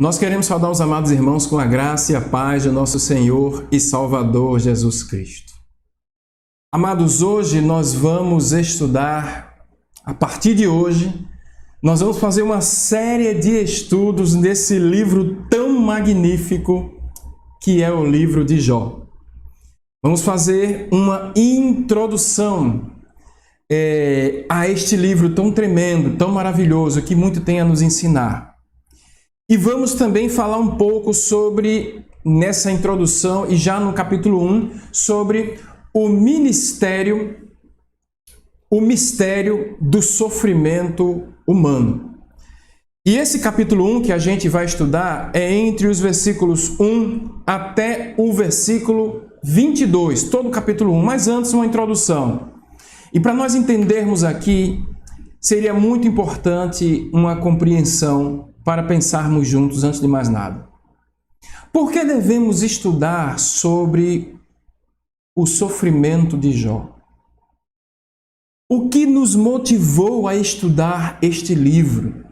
Nós queremos saudar os amados irmãos com a graça e a paz de nosso Senhor e Salvador Jesus Cristo. Amados, hoje nós vamos estudar, a partir de hoje, nós vamos fazer uma série de estudos nesse livro tão magnífico que é o livro de Jó. Vamos fazer uma introdução a este livro tão tremendo, tão maravilhoso, que muito tem a nos ensinar. E vamos também falar um pouco sobre, nessa introdução, e já no capítulo 1, sobre o mistério do sofrimento humano. E esse capítulo 1 que a gente vai estudar é entre os versículos 1 até o versículo 22, todo o capítulo 1, mas antes uma introdução. E para nós entendermos aqui, seria muito importante uma compreensão para pensarmos juntos antes de mais nada. Por que devemos estudar sobre o sofrimento de Jó? O que nos motivou a estudar este livro?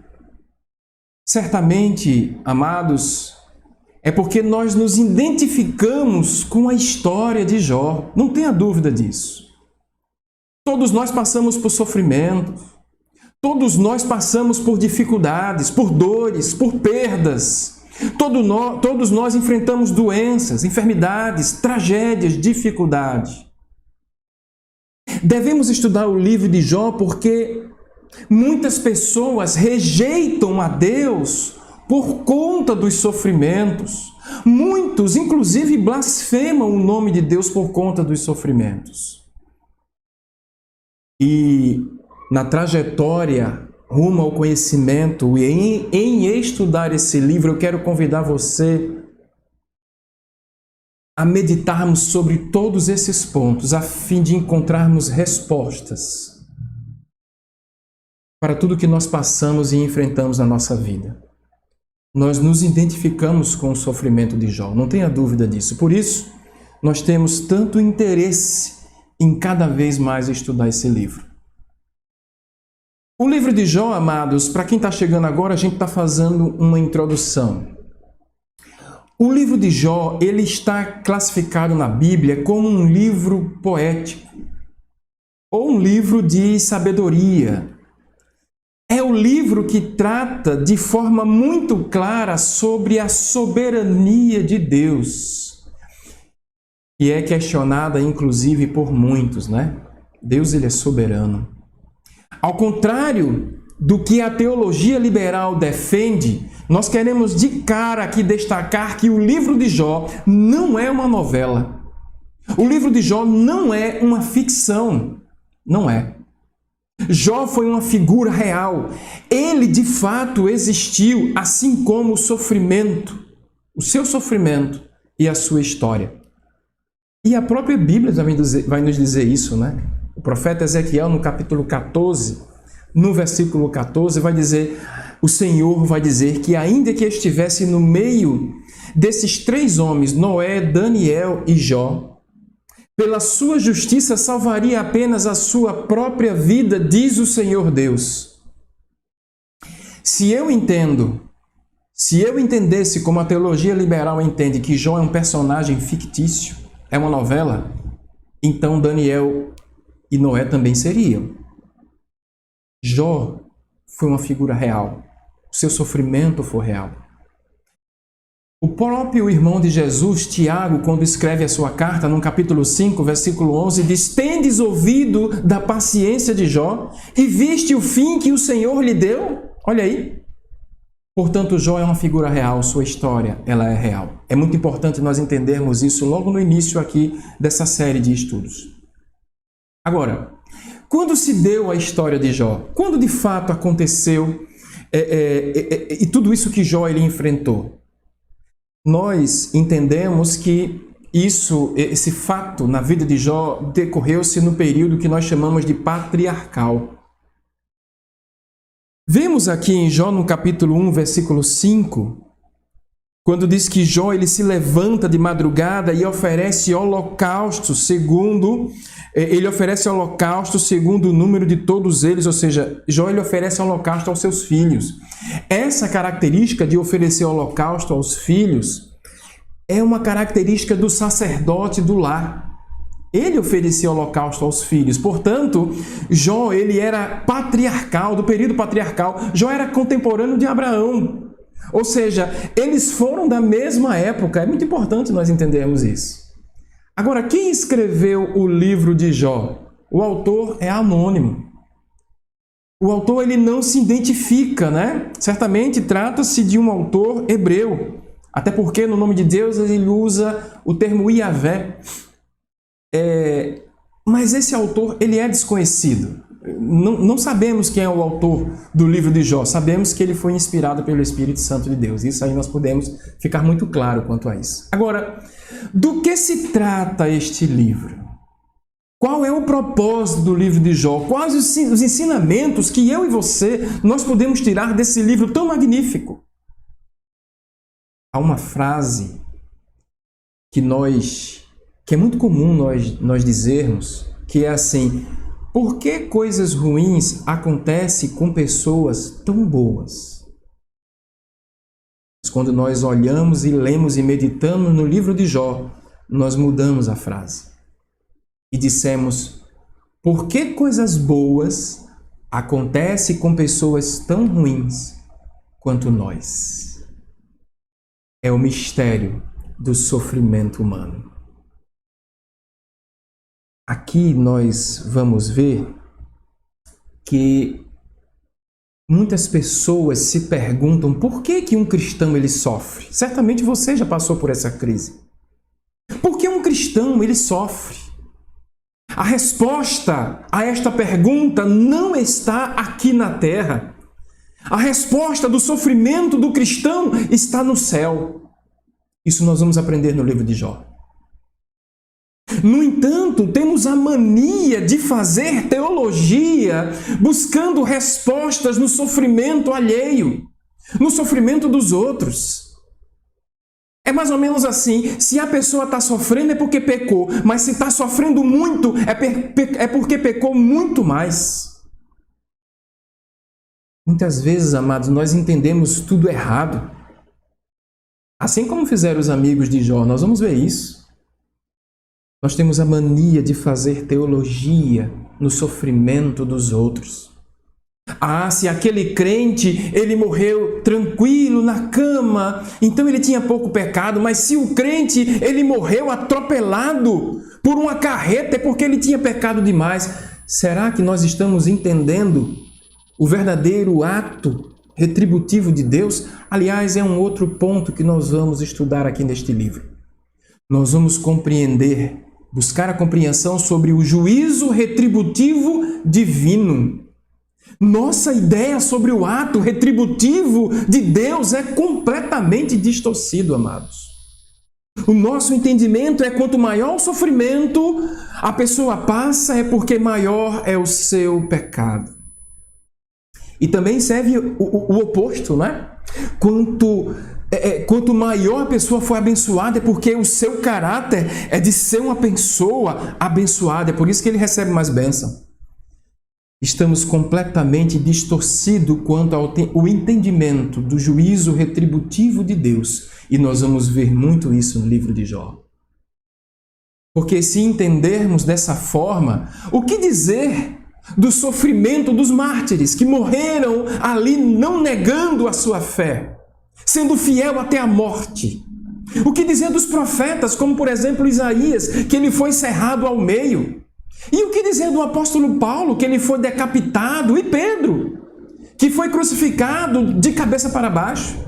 Certamente, amados, é porque nós nos identificamos com a história de Jó. Não tenha dúvida disso. Todos nós passamos por sofrimento. Todos nós passamos por dificuldades, por dores, por perdas. Todos nós enfrentamos doenças, enfermidades, tragédias, dificuldades. Devemos estudar o livro de Jó porque muitas pessoas rejeitam a Deus por conta dos sofrimentos. Muitos, inclusive, blasfemam o nome de Deus por conta dos sofrimentos. E na trajetória rumo ao conhecimento e em estudar esse livro, eu quero convidar você a meditarmos sobre todos esses pontos, a fim de encontrarmos respostas para tudo que nós passamos e enfrentamos na nossa vida. Nós nos identificamos com o sofrimento de Jó, não tenha dúvida disso. Por isso, nós temos tanto interesse em cada vez mais estudar esse livro. O livro de Jó, amados, para quem está chegando agora, a gente está fazendo uma introdução. O livro de Jó, ele está classificado na Bíblia como um livro poético, ou um livro de sabedoria. É o livro que trata de forma muito clara sobre a soberania de Deus, e é questionada, inclusive, por muitos, né? Deus, ele é soberano. Ao contrário do que a teologia liberal defende, nós queremos de cara aqui destacar que o livro de Jó não é uma novela. O livro de Jó não é uma ficção. Não é. Jó foi uma figura real. Ele, de fato, existiu, assim como o sofrimento, o seu sofrimento e a sua história. E a própria Bíblia também vai nos dizer isso, né? O profeta Ezequiel, no capítulo 14, no versículo 14, o Senhor vai dizer que ainda que estivesse no meio desses três homens, Noé, Daniel e Jó, pela sua justiça salvaria apenas a sua própria vida, diz o Senhor Deus. Se eu entendesse como a teologia liberal entende que Jó é um personagem fictício, é uma novela, então Daniel e Noé também seriam. Jó foi uma figura real. O seu sofrimento foi real. O próprio irmão de Jesus, Tiago, quando escreve a sua carta, no capítulo 5, versículo 11, diz: tendes ouvido da paciência de Jó e viste o fim que o Senhor lhe deu? Olha aí. Portanto, Jó é uma figura real, sua história, ela é real. É muito importante nós entendermos isso logo no início aqui dessa série de estudos. Agora, quando se deu a história de Jó? Quando de fato aconteceu e tudo isso que Jó ele enfrentou? Nós entendemos que esse fato na vida de Jó decorreu-se no período que nós chamamos de patriarcal. Vemos aqui em Jó, no capítulo 1, versículo 5, quando diz que Jó ele se levanta de madrugada e oferece holocausto segundo o número de todos eles, ou seja, Jó ele oferece holocausto aos seus filhos. Essa característica de oferecer holocausto aos filhos é uma característica do sacerdote do lar. Ele oferecia holocausto aos filhos. Portanto, Jó ele era patriarcal, do período patriarcal. Jó era contemporâneo de Abraão. Ou seja, eles foram da mesma época. É muito importante nós entendermos isso. Agora, quem escreveu o livro de Jó? O autor é anônimo. O autor ele não se identifica, né? Certamente trata-se de um autor hebreu. Até porque no nome de Deus ele usa o termo Iavé. Mas esse autor ele é desconhecido. Não sabemos quem é o autor do livro de Jó. Sabemos que ele foi inspirado pelo Espírito Santo de Deus. Isso aí nós podemos ficar muito claro quanto a isso. Agora, do que se trata este livro? Qual é o propósito do livro de Jó? Quais os ensinamentos que eu e você nós podemos tirar desse livro tão magnífico? Há uma frase que é muito comum nós dizermos, que é assim: por que coisas ruins acontecem com pessoas tão boas? Mas quando nós olhamos e lemos e meditamos no livro de Jó, nós mudamos a frase e dissemos: por que coisas boas acontecem com pessoas tão ruins quanto nós? É o mistério do sofrimento humano. Aqui nós vamos ver que muitas pessoas se perguntam por que um cristão ele sofre. Certamente você já passou por essa crise. Por que um cristão ele sofre? A resposta a esta pergunta não está aqui na terra. A resposta do sofrimento do cristão está no céu. Isso nós vamos aprender no livro de Jó. No entanto, temos a mania de fazer teologia buscando respostas no sofrimento alheio, no sofrimento dos outros. É mais ou menos assim: se a pessoa está sofrendo é porque pecou, mas se está sofrendo muito é porque pecou muito mais. Muitas vezes, amados, nós entendemos tudo errado. Assim como fizeram os amigos de Jó, nós vamos ver isso. Nós temos a mania de fazer teologia no sofrimento dos outros. Ah, se aquele crente, ele morreu tranquilo na cama, então ele tinha pouco pecado, mas se o crente, ele morreu atropelado por uma carreta, é porque ele tinha pecado demais. Será que nós estamos entendendo o verdadeiro ato retributivo de Deus? Aliás, é um outro ponto que nós vamos estudar aqui neste livro. Nós vamos buscar a compreensão sobre o juízo retributivo divino. Nossa ideia sobre o ato retributivo de Deus é completamente distorcido, amados. O nosso entendimento é: quanto maior o sofrimento a pessoa passa, é porque maior é o seu pecado. E também serve o oposto, né? Quanto maior a pessoa for abençoada, é porque o seu caráter é de ser uma pessoa abençoada. É por isso que ele recebe mais bênção. Estamos completamente distorcidos quanto ao entendimento do juízo retributivo de Deus. E nós vamos ver muito isso no livro de Jó. Porque se entendermos dessa forma, o que dizer do sofrimento dos mártires que morreram ali não negando a sua fé, sendo fiel até a morte? O que dizer dos profetas, como por exemplo Isaías, que ele foi cerrado ao meio? E o que dizer do apóstolo Paulo, que ele foi decapitado, e Pedro, que foi crucificado de cabeça para baixo?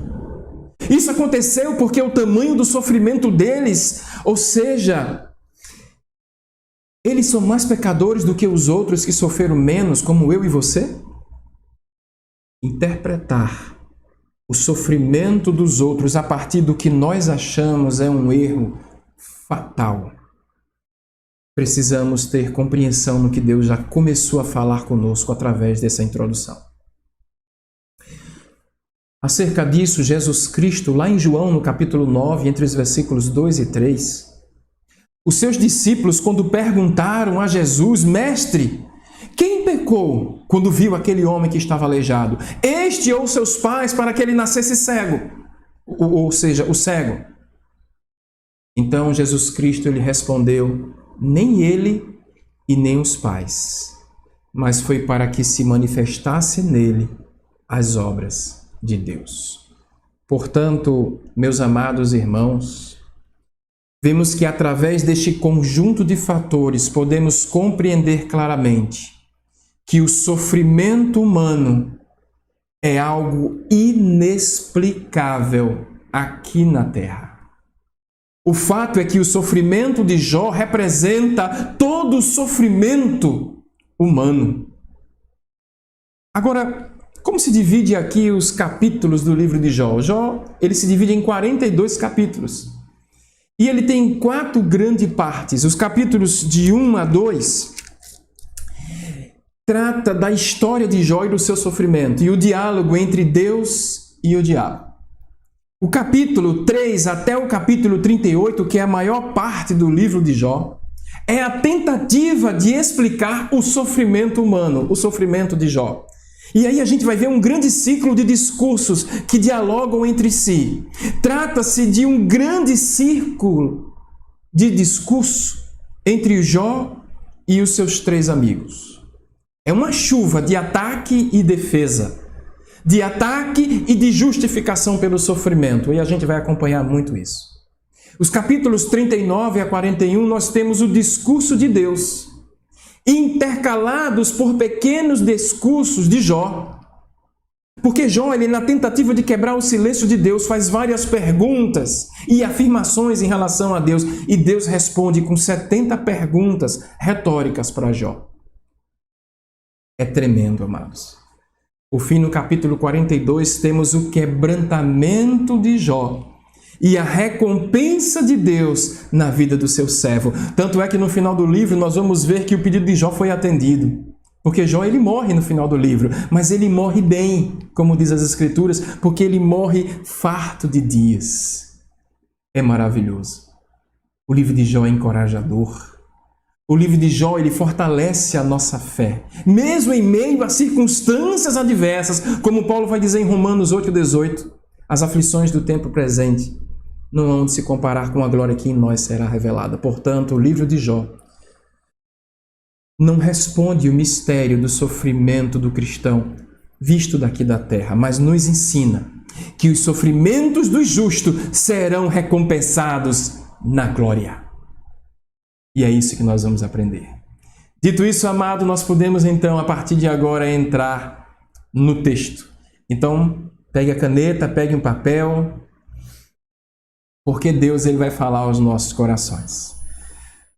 Isso aconteceu porque o tamanho do sofrimento deles, ou seja, eles são mais pecadores do que os outros que sofreram menos, como eu e você? Interpretar o sofrimento dos outros a partir do que nós achamos é um erro fatal. Precisamos ter compreensão no que Deus já começou a falar conosco através dessa introdução. Acerca disso, Jesus Cristo, lá em João, no capítulo 9, entre os versículos 2 e 3, os seus discípulos, quando perguntaram a Jesus: Mestre, quem pecou quando viu aquele homem que estava aleijado? Este ou seus pais, para que ele nascesse cego? Ou seja, o cego. Então Jesus Cristo ele respondeu: nem ele e nem os pais, mas foi para que se manifestasse nele as obras de Deus. Portanto, meus amados irmãos, vemos que através deste conjunto de fatores podemos compreender claramente que o sofrimento humano é algo inexplicável aqui na Terra. O fato é que o sofrimento de Jó representa todo o sofrimento humano. Agora, como se divide aqui os capítulos do livro de Jó? Jó, ele se divide em 42 capítulos. E ele tem 4 grandes partes. Os capítulos de 1 a 2 trata da história de Jó e do seu sofrimento e o diálogo entre Deus e o diabo. O capítulo 3 até o capítulo 38, que é a maior parte do livro de Jó, é a tentativa de explicar o sofrimento humano, o sofrimento de Jó. E aí a gente vai ver um grande ciclo de discursos que dialogam entre si. Trata-se de um grande círculo de discurso entre Jó e os seus 3 amigos. É uma chuva de ataque e defesa, de ataque e de justificação pelo sofrimento. E a gente vai acompanhar muito isso. Os capítulos 39 a 41 nós temos o discurso de Deus, intercalados por pequenos discursos de Jó. Porque Jó, ele, na tentativa de quebrar o silêncio de Deus, faz várias perguntas e afirmações em relação a Deus. E Deus responde com 70 perguntas retóricas para Jó. É tremendo, amados. Por fim, no capítulo 42, temos o quebrantamento de Jó e a recompensa de Deus na vida do seu servo. Tanto é que no final do livro nós vamos ver que o pedido de Jó foi atendido. Porque Jó ele morre no final do livro, mas ele morre bem, como diz as Escrituras, porque ele morre farto de dias. É maravilhoso. O livro de Jó é encorajador. O livro de Jó ele fortalece a nossa fé, mesmo em meio a circunstâncias adversas, como Paulo vai dizer em Romanos 8,18, as aflições do tempo presente não hão de se comparar com a glória que em nós será revelada. Portanto, o livro de Jó não responde o mistério do sofrimento do cristão visto daqui da terra, mas nos ensina que os sofrimentos do justo serão recompensados na glória. E é isso que nós vamos aprender. Dito isso, amado, nós podemos então, a partir de agora, entrar no texto. Então, pegue a caneta, pegue um papel, porque Deus ele vai falar aos nossos corações.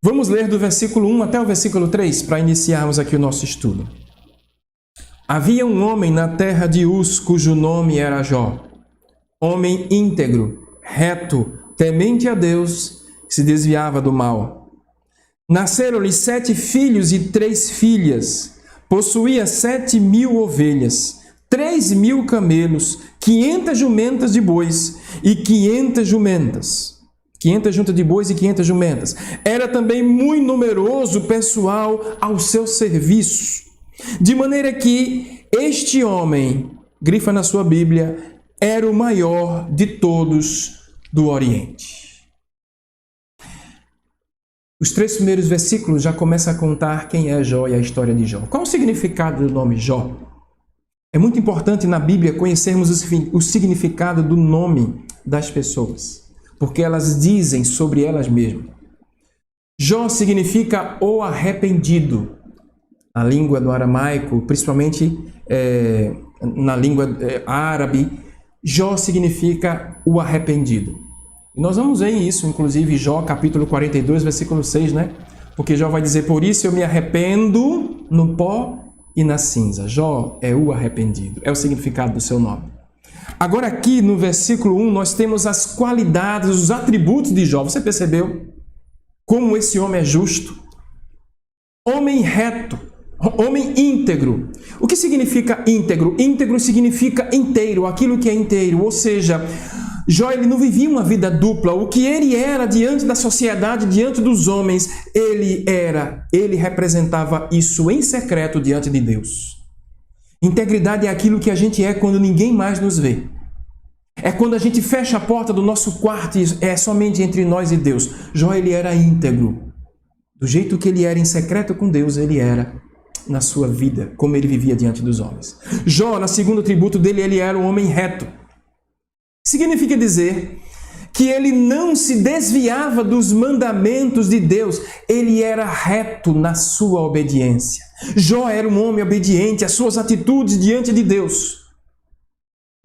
Vamos ler do versículo 1 até o versículo 3, para iniciarmos aqui o nosso estudo. Havia um homem na terra de Uz, cujo nome era Jó, homem íntegro, reto, temente a Deus, que se desviava do mal. Nasceram-lhe 7 filhos e 3 filhas. Possuía 7.000 ovelhas, 3.000 camelos, 500 jumentas de bois e 500 jumentas. 500 juntas de bois e 500 jumentas. Era também muito numeroso o pessoal ao seu serviço. De maneira que este homem, grifa na sua Bíblia, era o maior de todos do Oriente. Os 3 primeiros versículos já começam a contar quem é Jó e a história de Jó. Qual o significado do nome Jó? É muito importante na Bíblia conhecermos o significado do nome das pessoas, porque elas dizem sobre elas mesmas. Jó significa o arrependido. Na língua do aramaico, principalmente na língua árabe, Jó significa o arrependido. E nós vamos ver isso, inclusive, Jó, capítulo 42, versículo 6, né? Porque Jó vai dizer, por isso eu me arrependo no pó e na cinza. Jó é o arrependido, é o significado do seu nome. Agora aqui no versículo 1, nós temos as qualidades, os atributos de Jó. Você percebeu como esse homem é justo? Homem reto. Homem íntegro. O que significa íntegro? Íntegro significa inteiro, aquilo que é inteiro. Ou seja, Jó ele não vivia uma vida dupla. O que ele era diante da sociedade, diante dos homens, ele representava isso em secreto diante de Deus. Integridade é aquilo que a gente é quando ninguém mais nos vê. É quando a gente fecha a porta do nosso quarto e é somente entre nós e Deus. Jó ele era íntegro. Do jeito que ele era em secreto com Deus, ele era na sua vida, como ele vivia diante dos homens. Jó, no segundo atributo dele, ele era um homem reto. Significa dizer que ele não se desviava dos mandamentos de Deus, ele era reto na sua obediência. Jó era um homem obediente, as suas atitudes diante de Deus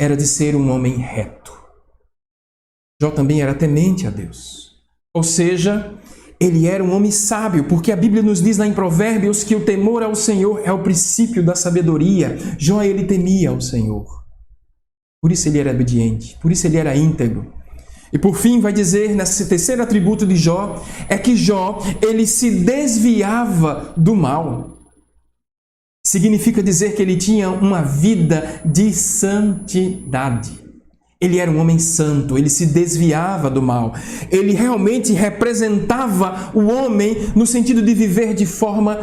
era de ser um homem reto. Jó também era temente a Deus. Ou seja, ele era um homem sábio, porque a Bíblia nos diz lá em Provérbios que o temor ao Senhor é o princípio da sabedoria. Jó, ele temia ao Senhor. Por isso ele era obediente, por isso ele era íntegro. E por fim vai dizer, nesse terceiro atributo de Jó, é que Jó, ele se desviava do mal. Significa dizer que ele tinha uma vida de santidade. Ele era um homem santo, ele se desviava do mal. Ele realmente representava o homem no sentido de viver de forma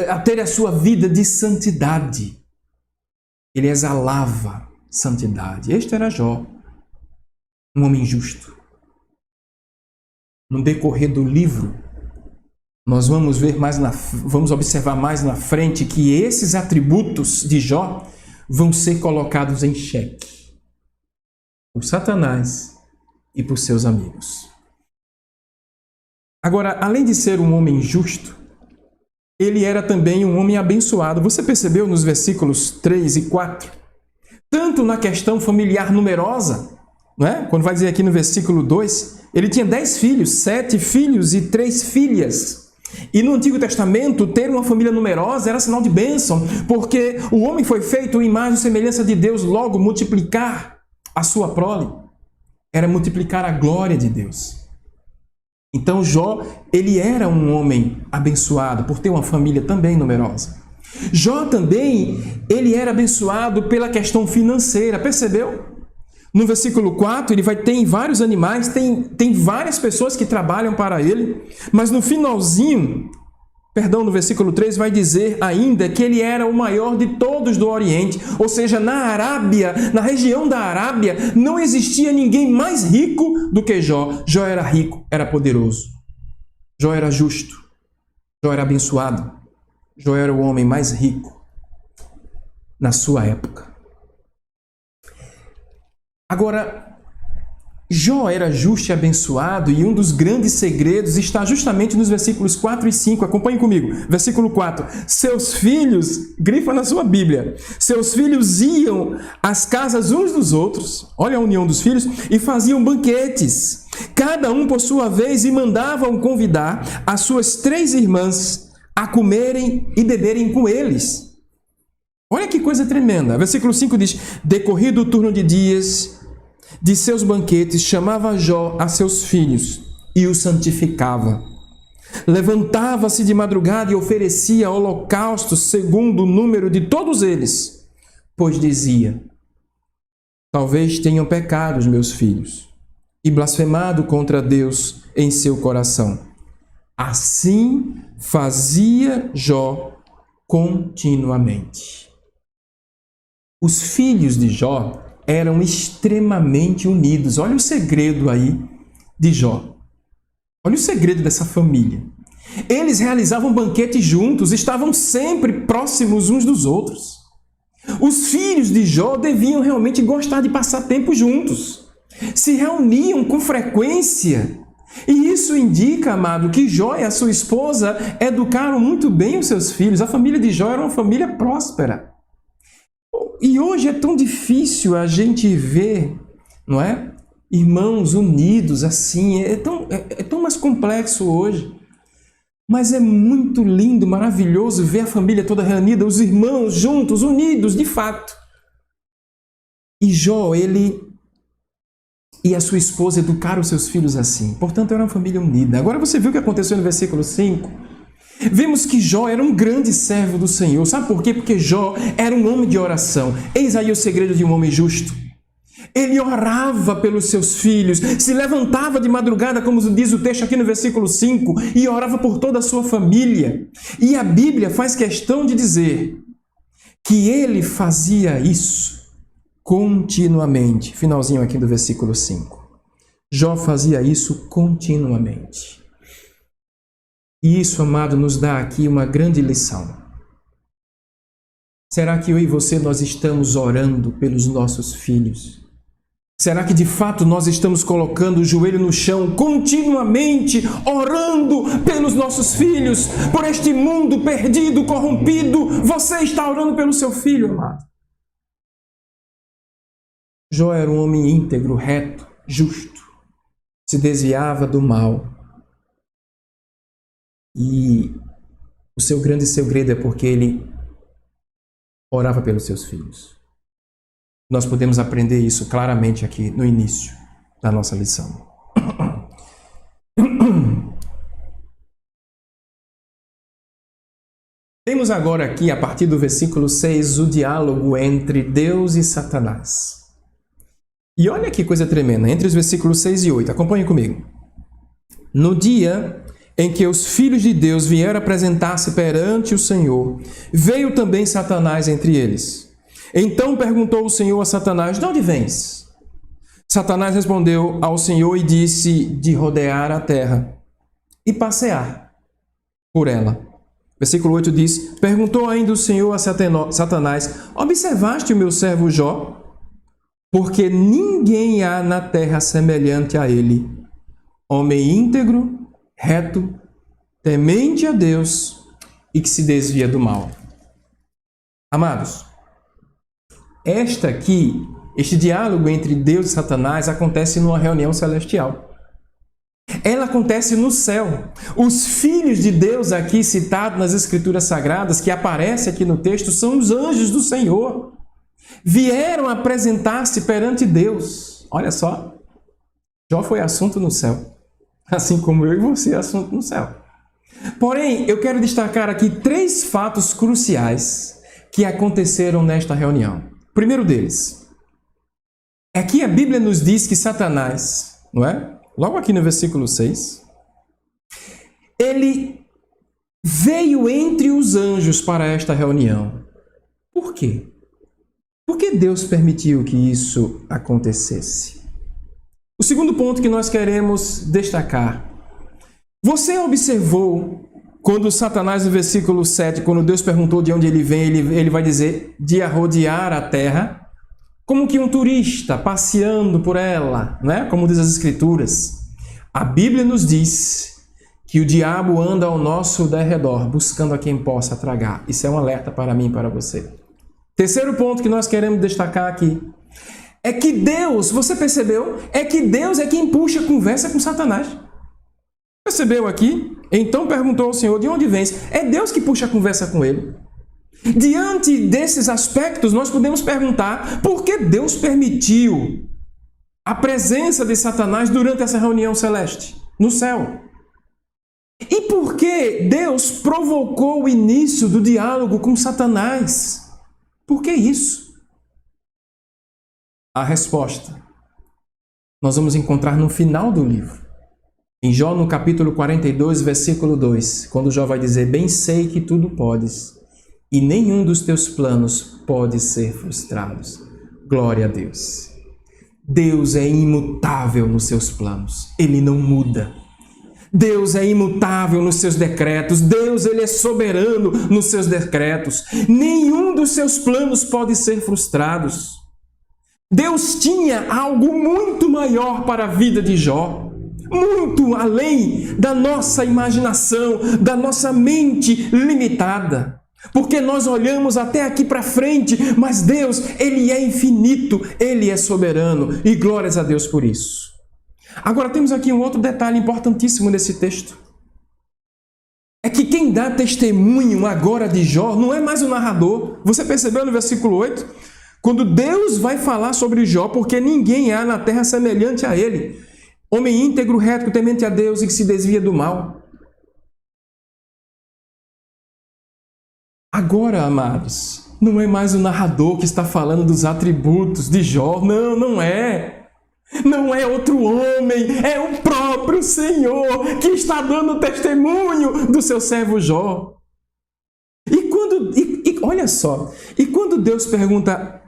a ter a sua vida de santidade. Ele exalava santidade. Este era Jó, um homem justo. No decorrer do livro, nós vamos observar mais na frente que esses atributos de Jó vão ser colocados em xeque por Satanás e por seus amigos. Agora, além de ser um homem justo, ele era também um homem abençoado. Você percebeu nos versículos 3 e 4? Tanto na questão familiar numerosa, não é? Quando vai dizer aqui no versículo 2, ele tinha 10 filhos, 7 filhos e 3 filhas. E no Antigo Testamento, ter uma família numerosa era sinal de bênção, porque o homem foi feito em imagem e semelhança de Deus, logo multiplicar a sua prole era multiplicar a glória de Deus. Então Jó, ele era um homem abençoado por ter uma família também numerosa. Jó também, ele era abençoado pela questão financeira, percebeu? No versículo 4, ele vai ter vários animais, tem várias pessoas que trabalham para ele, mas no finalzinho, no versículo 3, vai dizer ainda que ele era o maior de todos do Oriente, ou seja, na Arábia, na região da Arábia, não existia ninguém mais rico do que Jó. Jó era rico, era poderoso. Jó era justo. Jó era abençoado. Jó era o homem mais rico na sua época. Agora, Jó era justo e abençoado, e um dos grandes segredos está justamente nos versículos 4 e 5. Acompanhe comigo. Versículo 4. Seus filhos, grifa na sua Bíblia, seus filhos iam às casas uns dos outros, olha a união dos filhos, e faziam banquetes, cada um por sua vez, e mandavam convidar as suas 3 irmãs a comerem e beberem com eles. Olha que coisa tremenda. Versículo 5 diz: decorrido o turno de dias de seus banquetes, chamava Jó a seus filhos e os santificava. Levantava-se de madrugada e oferecia holocaustos segundo o número de todos eles, pois dizia: talvez tenham pecado os meus filhos e blasfemado contra Deus em seu coração. Assim fazia Jó continuamente. Os filhos de Jó eram extremamente unidos. Olha o segredo aí de Jó. Olha o segredo dessa família. Eles realizavam banquetes juntos, estavam sempre próximos uns dos outros. Os filhos de Jó deviam realmente gostar de passar tempo juntos. Se reuniam com frequência. E isso indica, amado, que Jó e a sua esposa educaram muito bem os seus filhos. A família de Jó era uma família próspera. E hoje é tão difícil a gente ver, não é? Irmãos unidos assim, é tão mais complexo hoje. Mas é muito lindo, maravilhoso ver a família toda reunida, os irmãos juntos, unidos, de fato. E Jó, ele e a sua esposa educaram os seus filhos assim. Portanto, era uma família unida. Agora você viu o que aconteceu no versículo 5? Vemos que Jó era um grande servo do Senhor. Sabe por quê? Porque Jó era um homem de oração. Eis aí o segredo de um homem justo. Ele orava pelos seus filhos, se levantava de madrugada, como diz o texto aqui no versículo 5, e orava por toda a sua família. E a Bíblia faz questão de dizer que ele fazia isso continuamente. Finalzinho aqui do versículo 5. Jó fazia isso continuamente. E isso, amado, nos dá aqui uma grande lição. Será que eu e você nós estamos orando pelos nossos filhos? Será que de fato nós estamos colocando o joelho no chão continuamente, orando pelos nossos filhos, por este mundo perdido, corrompido? Você está orando pelo seu filho, amado? Jó era um homem íntegro, reto, justo, se desviava do mal. E o seu grande segredo é porque ele orava pelos seus filhos. Nós podemos aprender isso claramente aqui no início da nossa lição. Temos agora aqui, a partir do versículo 6, o diálogo entre Deus e Satanás. E olha que coisa tremenda, entre os versículos 6 e 8, acompanhe comigo. No dia em que os filhos de Deus vieram apresentar-se perante o Senhor, veio também Satanás entre eles. Então perguntou o Senhor a Satanás: de onde vens? Satanás respondeu ao Senhor e disse: de rodear a terra e passear por ela. Versículo 8 diz: perguntou ainda o Senhor a Satanás: observaste o meu servo Jó? Porque ninguém há na terra semelhante a ele, homem íntegro, reto, temente a Deus e que se desvia do mal. Amados, este diálogo entre Deus e Satanás acontece numa reunião celestial. Ela acontece no céu. Os filhos de Deus aqui citados nas Escrituras Sagradas, que aparece aqui no texto, são os anjos do Senhor. Vieram apresentar-se perante Deus. Olha só, Jó foi assunto no céu. Assim como eu e você, assunto no céu. Porém, eu quero destacar aqui 3 fatos cruciais que aconteceram nesta reunião. O primeiro deles é que a Bíblia nos diz que Satanás, não é? Logo aqui no versículo 6, ele veio entre os anjos para esta reunião. Por quê? Por que Deus permitiu que isso acontecesse? O segundo ponto que nós queremos destacar. Você observou quando Satanás, no versículo 7, quando Deus perguntou de onde ele vem, ele vai dizer de rodear a terra, como que um turista passeando por ela, né? Como diz as Escrituras. A Bíblia nos diz que o diabo anda ao nosso derredor, buscando a quem possa tragar. Isso é um alerta para mim e para você. Terceiro ponto que nós queremos destacar aqui é que Deus, você percebeu? É que Deus é quem puxa a conversa com Satanás. Percebeu aqui? Então perguntou ao Senhor: de onde vens? É Deus que puxa a conversa com ele. Diante desses aspectos, nós podemos perguntar por que Deus permitiu a presença de Satanás durante essa reunião celeste, no céu. E por que Deus provocou o início do diálogo com Satanás? Por que isso? A resposta nós vamos encontrar no final do livro. Em Jó, no capítulo 42, versículo 2, quando Jó vai dizer: bem sei que tudo podes, e nenhum dos teus planos pode ser frustrado. Glória a Deus. Deus é imutável nos seus planos. Ele não muda. Deus é imutável nos seus decretos. Deus, ele é soberano nos seus decretos. Nenhum dos seus planos pode ser frustrado. Deus tinha algo muito maior para a vida de Jó. Muito além da nossa imaginação, da nossa mente limitada. Porque nós olhamos até aqui para frente, mas Deus, ele é infinito, ele é soberano, e glórias a Deus por isso. Agora temos aqui um outro detalhe importantíssimo nesse texto. É que quem dá testemunho agora de Jó não é mais o narrador. Você percebeu no versículo 8? Quando Deus vai falar sobre Jó, porque ninguém há na terra semelhante a ele. Homem íntegro, reto, temente a Deus e que se desvia do mal. Agora, amados, não é mais o narrador que está falando dos atributos de Jó. Não, não é. Não é outro homem, é o próprio Senhor que está dando testemunho do seu servo Jó. Olha só, e quando Deus pergunta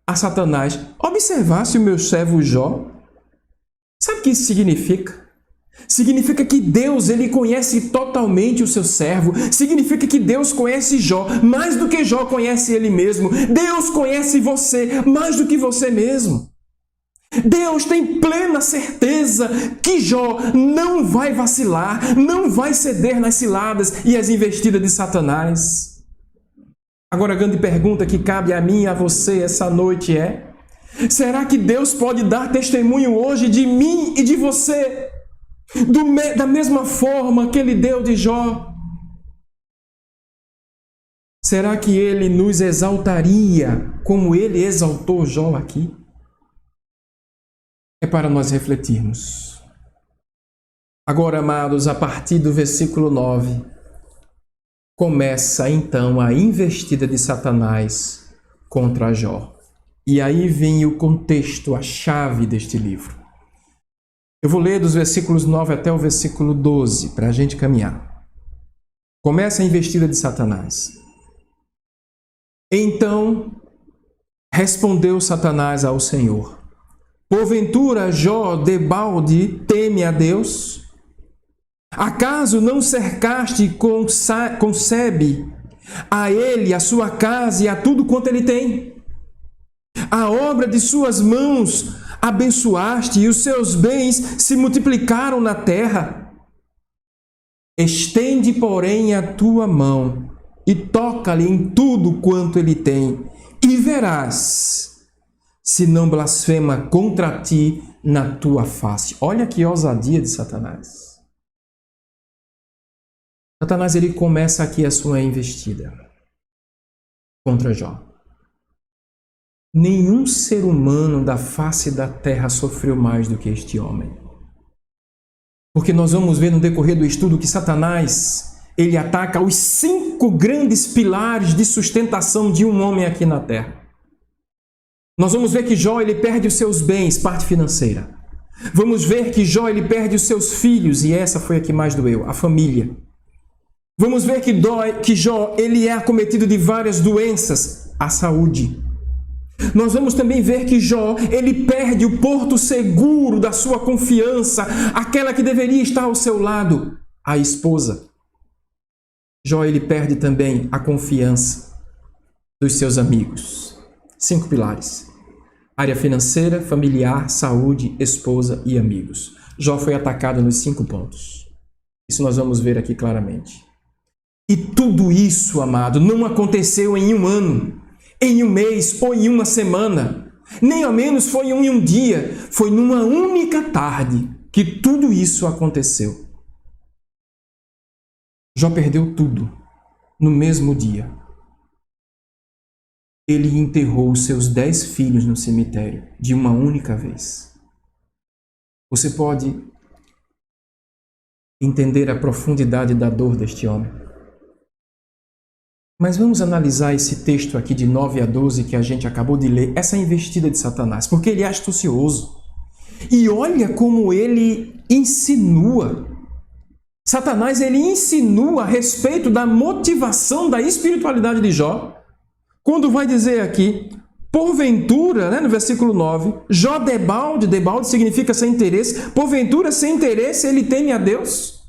a Satanás, observasse o meu servo Jó? Sabe o que isso significa? Significa que Deus, ele conhece totalmente o seu servo. Significa que Deus conhece Jó mais do que Jó conhece ele mesmo. Deus conhece você mais do que você mesmo. Deus tem plena certeza que Jó não vai vacilar, não vai ceder nas ciladas e as investidas de Satanás. Agora a grande pergunta que cabe a mim e a você essa noite é: será que Deus pode dar testemunho hoje de mim e de você da mesma forma que Ele deu de Jó? Será que Ele nos exaltaria como Ele exaltou Jó aqui? É para nós refletirmos. Agora, amados, a partir do versículo 9, começa então a investida de Satanás contra Jó. E aí vem o contexto, a chave deste livro. Eu vou ler dos versículos 9 até o versículo 12, para a gente caminhar. Começa a investida de Satanás. Então respondeu Satanás ao Senhor: porventura Jó debalde teme a Deus? Acaso não cercaste com sebe a ele, a sua casa e a tudo quanto ele tem? A obra de suas mãos abençoaste e os seus bens se multiplicaram na terra. Estende, porém, a tua mão e toca-lhe em tudo quanto ele tem, e verás se não blasfema contra ti na tua face. Olha que ousadia de Satanás. Satanás, ele começa aqui a sua investida contra Jó. Nenhum ser humano da face da terra sofreu mais do que este homem. Porque nós vamos ver no decorrer do estudo que Satanás, ele ataca os 5 grandes pilares de sustentação de um homem aqui na terra. Nós vamos ver que Jó, ele perde os seus bens, parte financeira. Vamos ver que Jó, ele perde os seus filhos, e essa foi a que mais doeu, a família. Vamos ver que Jó, ele é acometido de várias doenças, a saúde. Nós vamos também ver que Jó, ele perde o porto seguro da sua confiança, aquela que deveria estar ao seu lado, a esposa. Jó, ele perde também a confiança dos seus amigos. 5 pilares: área financeira, familiar, saúde, esposa e amigos. Jó foi atacado nos 5 pontos. Isso nós vamos ver aqui claramente. E tudo isso, amado, não aconteceu em um ano, em um mês ou em uma semana. Nem ao menos foi em um dia. Foi numa única tarde que tudo isso aconteceu. Jó perdeu tudo no mesmo dia. Ele enterrou os seus 10 filhos no cemitério de uma única vez. Você pode entender a profundidade da dor deste homem. Mas vamos analisar esse texto aqui de 9 a 12 que a gente acabou de ler, essa investida de Satanás, porque ele é astucioso. E olha como ele insinua. Satanás, ele insinua a respeito da motivação da espiritualidade de Jó, quando vai dizer aqui, porventura, no versículo 9, Jó debalde significa sem interesse, porventura sem interesse ele teme a Deus?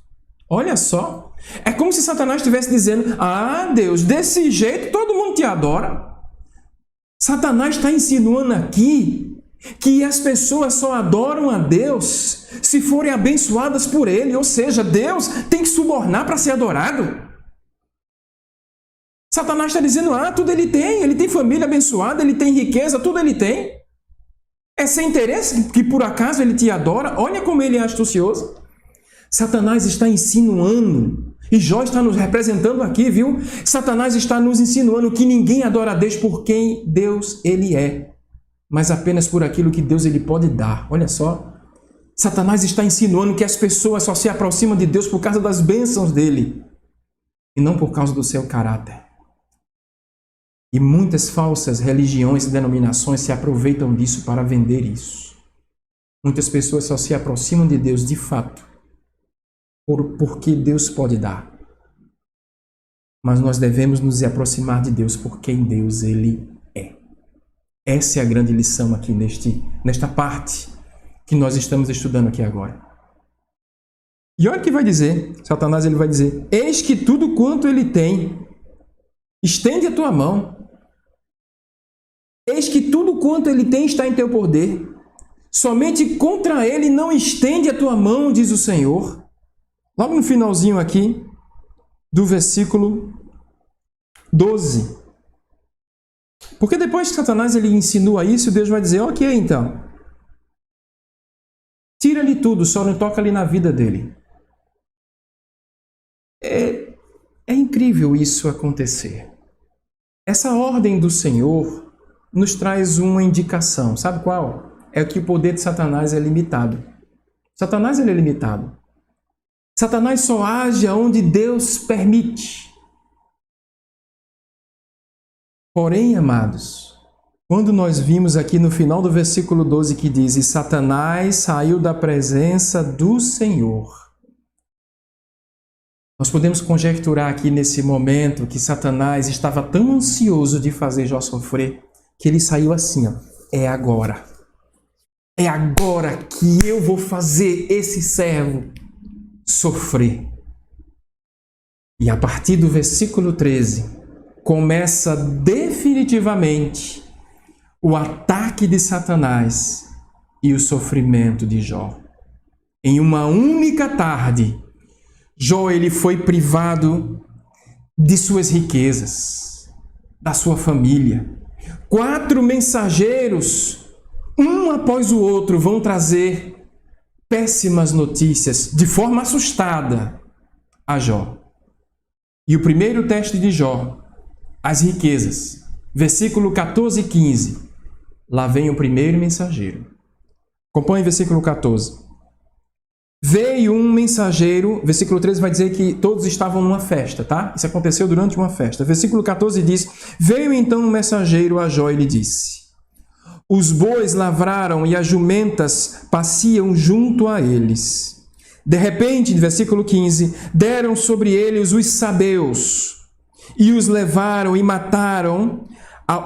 Olha só. É como se Satanás estivesse dizendo: ah, Deus, desse jeito todo mundo te adora. Satanás está insinuando aqui que as pessoas só adoram a Deus se forem abençoadas por Ele, ou seja, Deus tem que subornar para ser adorado. Satanás está dizendo: ah, tudo ele tem família abençoada, ele tem riqueza, tudo ele tem. É sem interesse que por acaso ele te adora? Olha como ele é astucioso. Satanás está insinuando, e Jó está nos representando aqui, viu? Satanás está nos insinuando que ninguém adora a Deus por quem Deus ele é, mas apenas por aquilo que Deus ele pode dar. Olha só. Satanás está insinuando que as pessoas só se aproximam de Deus por causa das bênçãos dele, e não por causa do seu caráter. E muitas falsas religiões e denominações se aproveitam disso para vender isso. Muitas pessoas só se aproximam de Deus de fato porque Deus pode dar. Mas nós devemos nos aproximar de Deus por quem Deus Ele é. Essa é a grande lição aqui nesta parte que nós estamos estudando aqui agora. E olha o que vai dizer, Satanás ele vai dizer: eis que tudo quanto ele tem, estende a tua mão. Eis que tudo quanto ele tem está em teu poder. Somente contra ele não estende a tua mão, diz o Senhor. Logo no finalzinho aqui do versículo 12. Porque depois que Satanás ele insinua isso, Deus vai dizer: ok, então, tira-lhe tudo, só não toca ali na vida dele. É incrível isso acontecer. Essa ordem do Senhor nos traz uma indicação. Sabe qual? É que o poder de Satanás é limitado. Satanás ele é limitado. Satanás só age onde Deus permite. Porém, amados, quando nós vimos aqui no final do versículo 12 que diz: e Satanás saiu da presença do Senhor. Nós podemos conjecturar aqui nesse momento que Satanás estava tão ansioso de fazer Jó sofrer que ele saiu assim, ó: é agora. É agora que eu vou fazer esse servo sofrer. E a partir do versículo 13, começa definitivamente o ataque de Satanás e o sofrimento de Jó. Em uma única tarde, Jó ele foi privado de suas riquezas, da sua família. 4 mensageiros, um após o outro, vão trazer péssimas notícias de forma assustada a Jó. E o primeiro teste de Jó, as riquezas. Versículo 14 e 15. Lá vem o primeiro mensageiro. Acompanhe versículo 14. Veio um mensageiro, versículo 13 vai dizer que todos estavam numa festa, tá? Isso aconteceu durante uma festa. Versículo 14 diz: veio então um mensageiro a Jó e lhe disse: os bois lavraram e as jumentas passeam junto a eles. De repente, versículo 15, deram sobre eles os sabeus e os levaram e mataram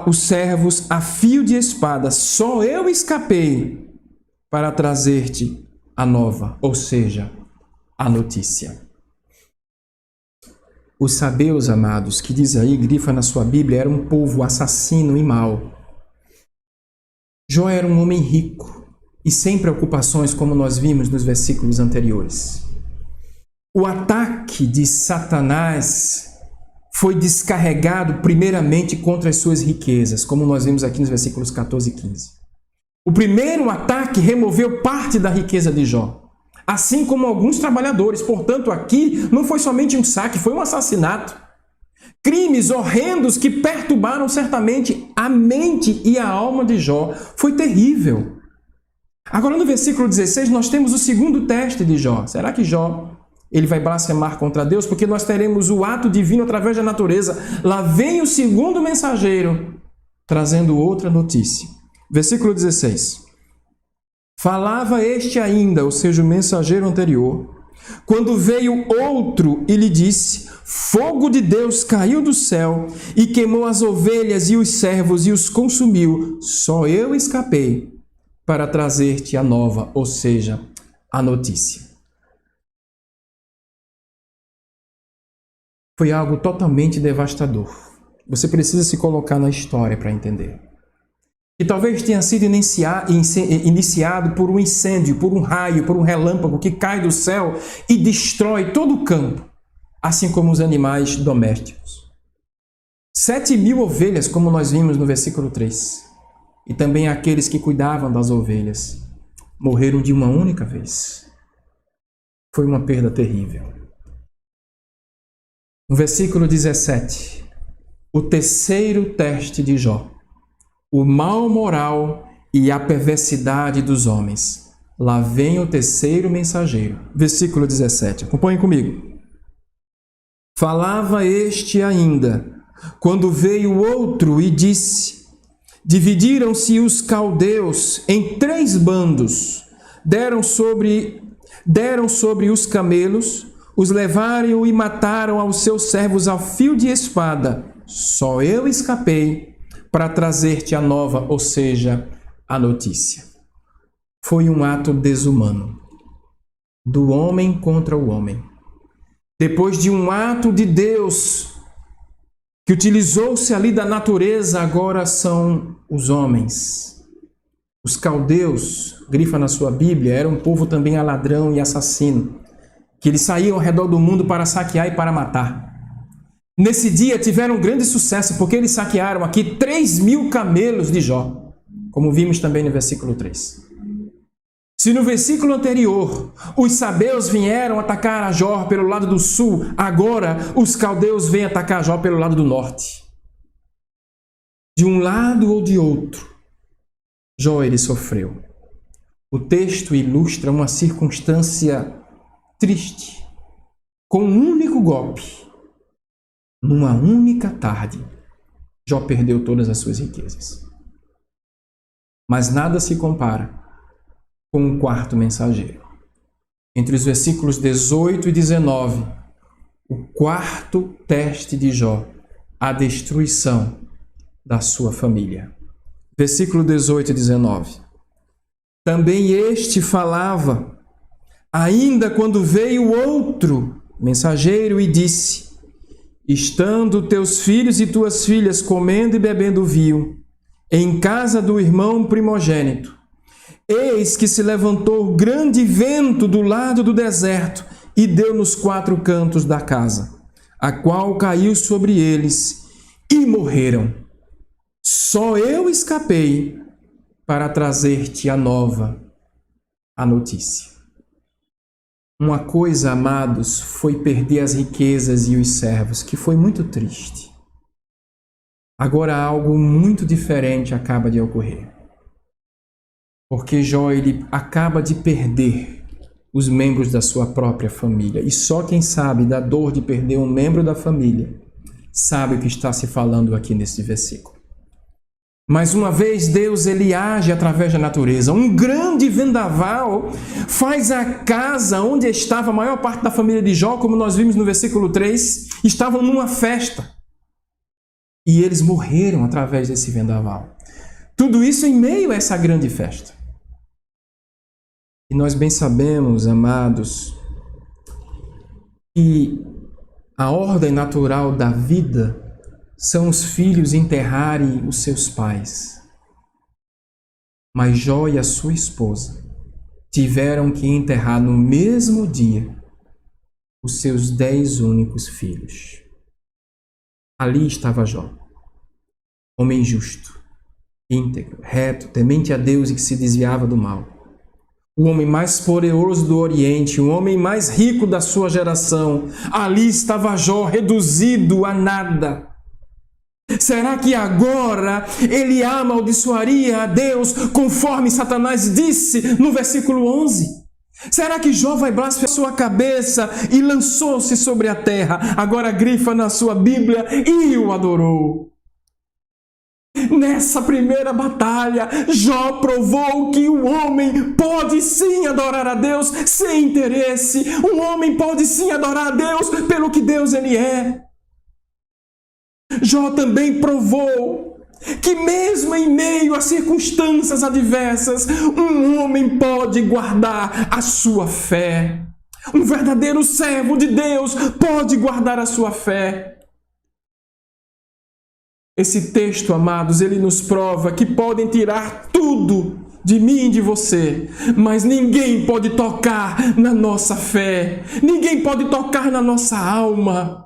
os servos a fio de espada. Só eu escapei para trazer-te a nova, ou seja, a notícia. Os sabeus, amados, que diz aí, grifa na sua Bíblia, era um povo assassino e mau. Jó era um homem rico e sem preocupações, como nós vimos nos versículos anteriores. O ataque de Satanás foi descarregado primeiramente contra as suas riquezas, como nós vimos aqui nos versículos 14 e 15. O primeiro ataque removeu parte da riqueza de Jó, assim como alguns trabalhadores. Portanto, aqui não foi somente um saque, foi um assassinato. Crimes horrendos que perturbaram certamente a mente e a alma de Jó. Foi terrível. Agora, no versículo 16, nós temos o segundo teste de Jó. Será que Jó ele vai blasfemar contra Deus? Porque nós teremos o ato divino através da natureza. Lá vem o segundo mensageiro, trazendo outra notícia. Versículo 16. Falava este ainda, ou seja, o mensageiro anterior, quando veio outro e lhe disse: fogo de Deus caiu do céu e queimou as ovelhas e os servos e os consumiu. Só eu escapei para trazer-te a nova, ou seja, a notícia. Foi algo totalmente devastador. Você precisa se colocar na história para entender. E talvez tenha sido iniciado por um incêndio, por um raio, por um relâmpago que cai do céu e destrói todo o campo, assim como os animais domésticos. 7.000 ovelhas, como nós vimos no versículo 3, e também aqueles que cuidavam das ovelhas, morreram de uma única vez. Foi uma perda terrível. No versículo 17, o terceiro teste de Jó. O mal moral e a perversidade dos homens. Lá vem o terceiro mensageiro. Versículo 17. Acompanhem comigo. Falava este ainda, quando veio outro e disse: dividiram-se os caldeus em 3 bandos, deram sobre os camelos, os levaram e mataram aos seus servos ao fio de espada. Só eu escapei para trazer-te a nova, ou seja, a notícia. Foi um ato desumano do homem contra o homem. Depois de um ato de Deus que utilizou-se ali da natureza, agora são os homens. Os caldeus, grifa na sua Bíblia, era um povo também ladrão e assassino, que eles saíam ao redor do mundo para saquear e para matar. Nesse dia tiveram grande sucesso, porque eles saquearam aqui 3.000 camelos de Jó, como vimos também no versículo 3. Se no versículo anterior os sabeus vieram atacar a Jó pelo lado do sul, agora os caldeus vêm atacar Jó pelo lado do norte. De um lado ou de outro, Jó ele sofreu. O texto ilustra uma circunstância triste. Com um único golpe, numa única tarde, Jó perdeu todas as suas riquezas. Mas nada se compara com o quarto mensageiro. Entre os versículos 18 e 19, o quarto teste de Jó, a destruição da sua família. Versículo 18 e 19. Também este falava, ainda quando veio outro mensageiro e disse: estando teus filhos e tuas filhas comendo e bebendo vinho, em casa do irmão primogênito, eis que se levantou grande vento do lado do deserto e deu nos 4 cantos da casa, a qual caiu sobre eles e morreram. Só eu escapei para trazer-te a nova, a notícia. Uma coisa, amados, foi perder as riquezas e os servos, que foi muito triste. Agora algo muito diferente acaba de ocorrer. Porque Jó ele acaba de perder os membros da sua própria família. E só quem sabe da dor de perder um membro da família sabe o que está se falando aqui nesse versículo. Mais uma vez, Deus ele age através da natureza. Um grande vendaval faz a casa onde estava a maior parte da família de Jó, como nós vimos no versículo 3, estavam numa festa. E eles morreram através desse vendaval. Tudo isso em meio a essa grande festa. E nós bem sabemos, amados, que a ordem natural da vida são os filhos enterrarem os seus pais. Mas Jó e a sua esposa tiveram que enterrar no mesmo dia os seus 10 únicos filhos. Ali estava Jó, homem justo, íntegro, reto, temente a Deus e que se desviava do mal. O homem mais poderoso do Oriente, o homem mais rico da sua geração. Ali estava Jó, reduzido a nada. Será que agora ele amaldiçoaria a Deus, conforme Satanás disse no versículo 11? Será que Jó vai blasfemar sua cabeça e lançou-se sobre a terra? Agora grifa na sua Bíblia, e o adorou. Nessa primeira batalha, Jó provou que o homem pode sim adorar a Deus sem interesse. Um homem pode sim adorar a Deus pelo que Deus ele é. Jó também provou que mesmo em meio a circunstâncias adversas, um homem pode guardar a sua fé. Um verdadeiro servo de Deus pode guardar a sua fé. Esse texto, amados, ele nos prova que podem tirar tudo de mim e de você, mas ninguém pode tocar na nossa fé. Ninguém pode tocar na nossa alma.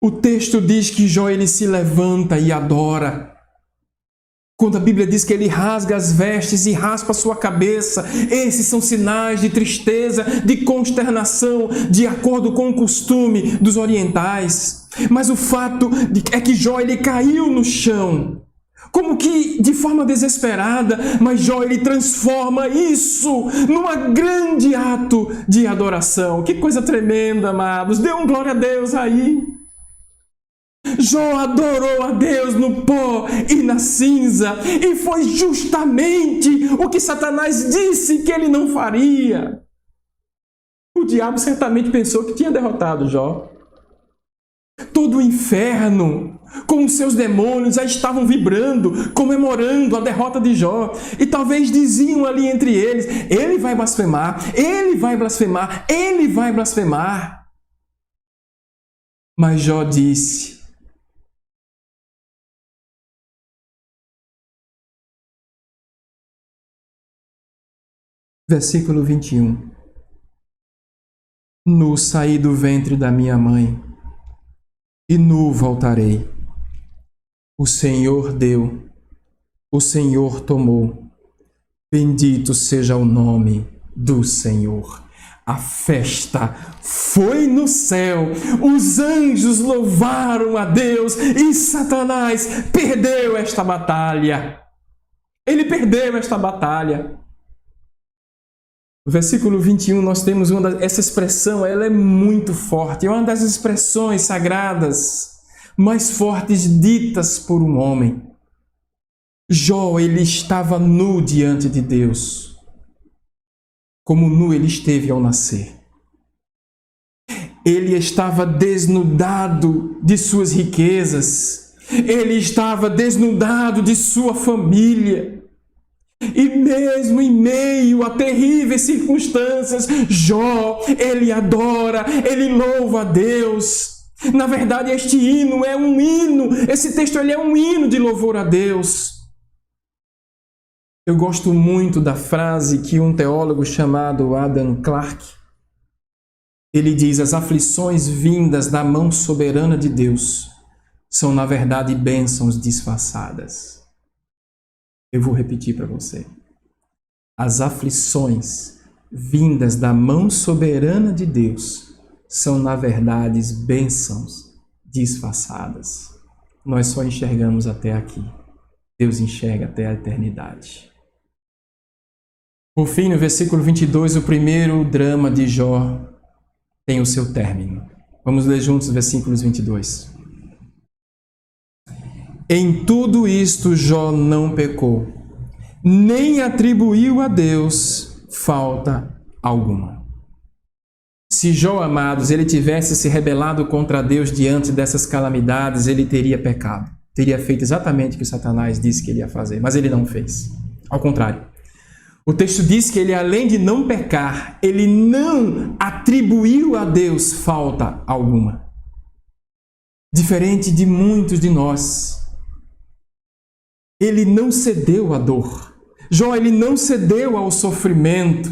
O texto diz que Jó ele se levanta e adora. Quando a Bíblia diz que ele rasga as vestes e raspa a sua cabeça, esses são sinais de tristeza, de consternação, de acordo com o costume dos orientais. Mas o fato é que Jó ele caiu no chão, como que de forma desesperada, mas Jó ele transforma isso num grande ato de adoração. Que coisa tremenda, amados! Dê um glória a Deus aí! Jó adorou a Deus no pó e na cinza, e foi justamente o que Satanás disse que ele não faria. O diabo certamente pensou que tinha derrotado Jó. Todo o inferno, com os seus demônios, já estavam vibrando, comemorando a derrota de Jó. E talvez diziam ali entre eles: ele vai blasfemar, ele vai blasfemar, ele vai blasfemar. Mas Jó disse: versículo 21. Nu saí do ventre da minha mãe, e nu voltarei. O Senhor deu, o Senhor tomou. Bendito seja o nome do Senhor. A festa foi no céu, os anjos louvaram a Deus e Satanás perdeu esta batalha. Ele perdeu esta batalha. No versículo 21, nós temos essa expressão, ela é muito forte. É uma das expressões sagradas mais fortes ditas por um homem. Jó, ele estava nu diante de Deus, como nu ele esteve ao nascer. Ele estava desnudado de suas riquezas. Ele estava desnudado de sua família. E mesmo em meio a terríveis circunstâncias, Jó, ele adora, ele louva a Deus. Na verdade, este hino é um hino, esse texto ele é um hino de louvor a Deus. Eu gosto muito da frase que um teólogo chamado Adam Clarke, ele diz: as aflições vindas da mão soberana de Deus são, na verdade, bênçãos disfarçadas. Eu vou repetir para você. As aflições vindas da mão soberana de Deus são, na verdade, bênçãos disfarçadas. Nós só enxergamos até aqui. Deus enxerga até a eternidade. Por fim, no versículo 22, o primeiro drama de Jó tem o seu término. Vamos ler juntos os versículos 22. Em tudo isto Jó não pecou, nem atribuiu a Deus falta alguma. Se Jó, amados, ele tivesse se rebelado contra Deus diante dessas calamidades, ele teria pecado. Teria feito exatamente o que Satanás disse que ele ia fazer, mas ele não fez. Ao contrário. O texto diz que ele, além de não pecar, ele não atribuiu a Deus falta alguma. Diferente de muitos de nós, ele não cedeu à dor. Jó, ele não cedeu ao sofrimento.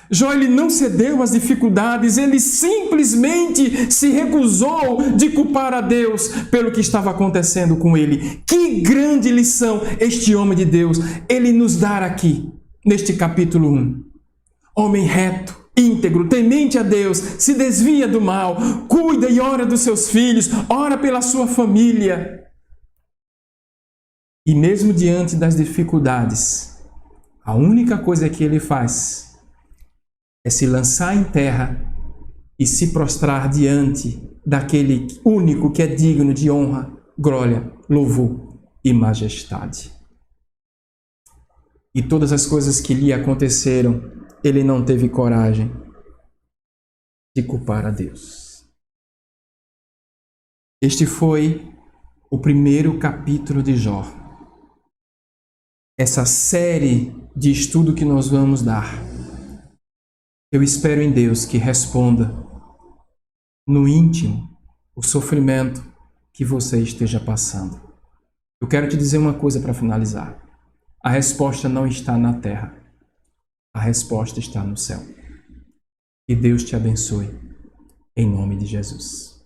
Jó, ele não cedeu às dificuldades. Ele simplesmente se recusou de culpar a Deus pelo que estava acontecendo com ele. Que grande lição este homem de Deus, ele nos dá aqui, neste capítulo 1. Homem reto, íntegro, temente a Deus, se desvia do mal, cuida e ora dos seus filhos, ora pela sua família. E mesmo diante das dificuldades, a única coisa que ele faz é se lançar em terra e se prostrar diante daquele único que é digno de honra, glória, louvor e majestade. E todas as coisas que lhe aconteceram, ele não teve coragem de culpar a Deus. Este foi o primeiro capítulo de Jó. Essa série de estudo que nós vamos dar, eu espero em Deus que responda no íntimo o sofrimento que você esteja passando. Eu quero te dizer uma coisa para finalizar. A resposta não está na terra. A resposta está no céu. Que Deus te abençoe, em nome de Jesus.